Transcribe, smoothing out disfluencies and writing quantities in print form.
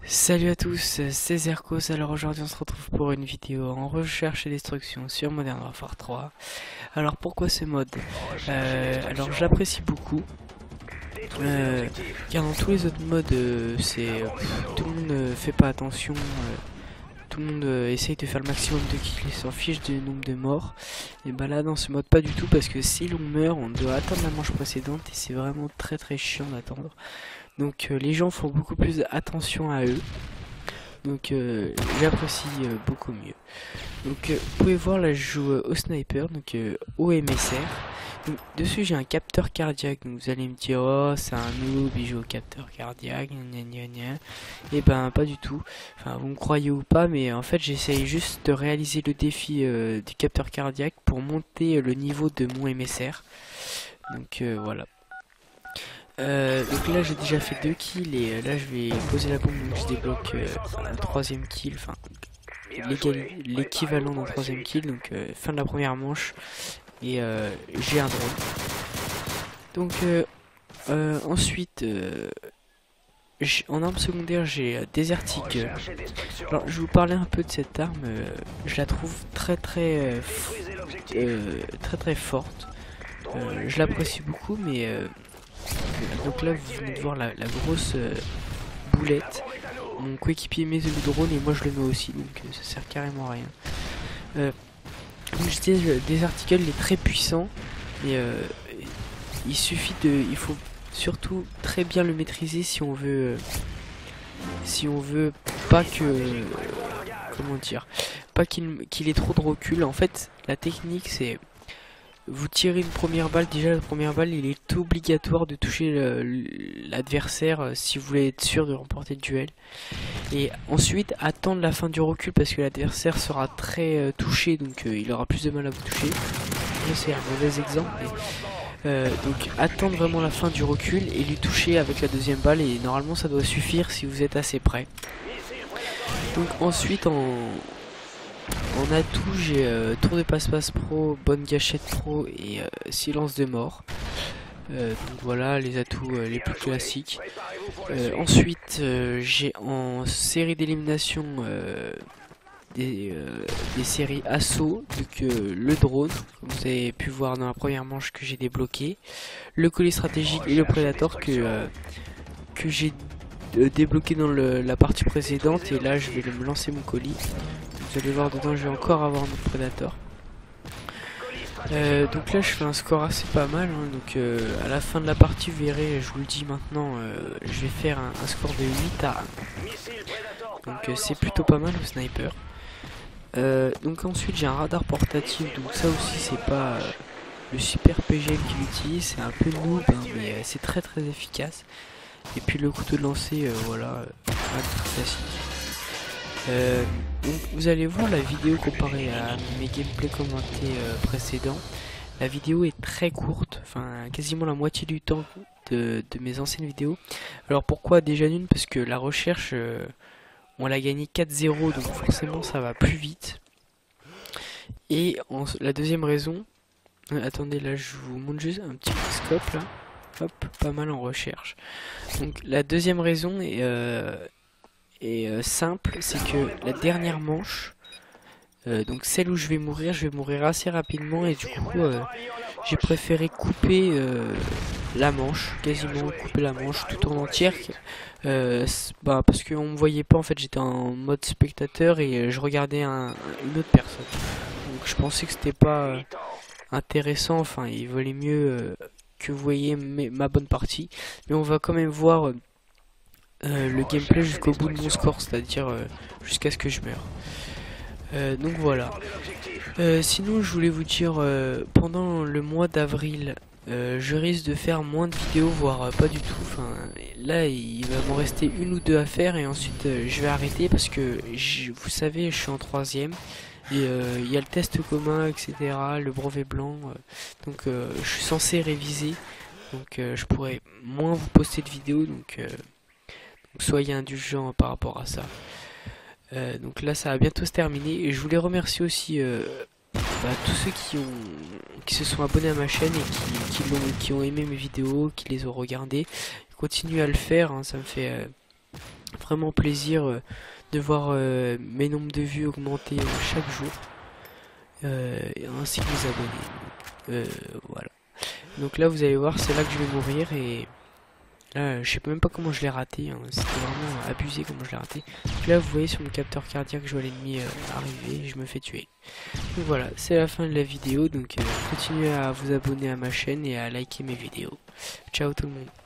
Salut à tous, c'est Zerkos. Alors aujourd'hui on se retrouve pour une vidéo en recherche et destruction sur Modern Warfare 3. Alors pourquoi ce mode Alors je l'apprécie beaucoup, car dans tous les autres modes tout le monde fait pas attention, tout le monde essaye de faire le maximum de kills et s'en fiche du nombre de morts. Et bah là dans ce mode pas du tout, parce que si l'on meurt on doit attendre la manche précédente et c'est vraiment très chiant d'attendre. Donc les gens font beaucoup plus attention à eux. Donc j'apprécie beaucoup mieux. Donc vous pouvez voir là je joue au sniper, donc au MSR. Donc, dessus j'ai un capteur cardiaque, donc vous allez me dire oh c'est un noob, il joue au capteur cardiaque, gna gna gna. Et ben pas du tout, enfin vous me croyez ou pas, mais en fait j'essaye juste de réaliser le défi du capteur cardiaque pour monter le niveau de mon MSR. Donc voilà. Donc là j'ai déjà fait 2 kills et là je vais poser la bombe, donc je débloque un troisième kill, enfin l'équivalent d'un troisième kill, donc fin de la première manche et j'ai un drone. Donc ensuite en arme secondaire j'ai Desert Eagle. Alors je vais vous parler un peu de cette arme, je la trouve très forte, je l'apprécie beaucoup mais donc là vous venez de voir la grosse boulette. Mon coéquipier met le drone et moi je le mets aussi, donc ça sert carrément à rien. Comme je disais, Desert Eagle est très puissant et il faut surtout très bien le maîtriser si on veut pas que, comment dire, pas qu'il ait trop de recul. En fait la technique c'est vous tirez une première balle, déjà la première balle il est obligatoire de toucher l'adversaire si vous voulez être sûr de remporter le duel. Et ensuite attendre la fin du recul parce que l'adversaire sera très touché, donc il aura plus de mal à vous toucher. C'est un mauvais exemple. Donc attendre vraiment la fin du recul et lui toucher avec la deuxième balle, et normalement ça doit suffire si vous êtes assez près. Donc ensuite en atout, j'ai tour de passe-passe pro, bonne gâchette pro et silence de mort. Donc voilà les atouts les plus classiques. Ensuite j'ai en série d'élimination des séries assaut, donc le drone, comme vous avez pu voir dans la première manche que j'ai débloqué, le colis stratégique et le prédateur que j'ai débloqué dans la partie précédente, et là je vais me lancer mon colis. Vous allez voir dedans je vais encore avoir notre prédateur. Donc là je fais un score assez pas mal, hein. Donc à la fin de la partie vous verrez, je vous le dis maintenant, je vais faire un score de 8-1. Donc c'est plutôt pas mal au sniper. Donc ensuite j'ai un radar portatif, donc ça aussi c'est pas le super PGM qu'il utilise, c'est un peu noob, hein, mais c'est très efficace. Et puis le couteau de lancer, voilà, classique. Donc vous allez voir la vidéo comparée à mes gameplays commentés précédents. La vidéo est très courte, enfin quasiment la moitié du temps de mes anciennes vidéos. Alors pourquoi déjà d'une? Parce que la recherche, on l'a gagné 4-0, donc forcément ça va plus vite. Et la deuxième raison, attendez là je vous montre juste un petit scope là, hop, pas mal en recherche. Donc la deuxième raison est simple, c'est que la dernière manche, donc celle où je vais mourir assez rapidement, et du coup j'ai préféré couper la manche, quasiment couper la manche tout en entière, parce qu'on me voyait pas, en fait j'étais en mode spectateur et je regardais une autre personne, donc je pensais que c'était pas intéressant, enfin il valait mieux que vous voyez ma bonne partie, mais on va quand même voir le gameplay jusqu'au bout de mon score, c'est-à-dire jusqu'à ce que je meure. Donc voilà. Sinon je voulais vous dire, pendant le mois d'avril, je risque de faire moins de vidéos, voire pas du tout. Enfin, là il va m'en rester une ou deux à faire et ensuite je vais arrêter parce que vous savez je suis en troisième. Et il y a le test commun, etc., le brevet blanc, donc je suis censé réviser, donc je pourrais moins vous poster de vidéos, donc soyez indulgents par rapport à ça. Donc là ça va bientôt se terminer et je voulais remercier aussi tous ceux qui se sont abonnés à ma chaîne et qui ont aimé mes vidéos, qui les ont regardées. Continuez à le faire, hein, ça me fait vraiment plaisir de voir mes nombres de vues augmenter chaque jour, ainsi que mes abonnés. Voilà. Donc là, vous allez voir, c'est là que je vais mourir et là, je sais même pas comment je l'ai raté, hein. C'était vraiment abusé comment je l'ai raté. Donc là, vous voyez sur mon capteur cardiaque, je vois l'ennemi arriver et je me fais tuer. Donc voilà, c'est la fin de la vidéo, donc continuez à vous abonner à ma chaîne et à liker mes vidéos. Ciao tout le monde.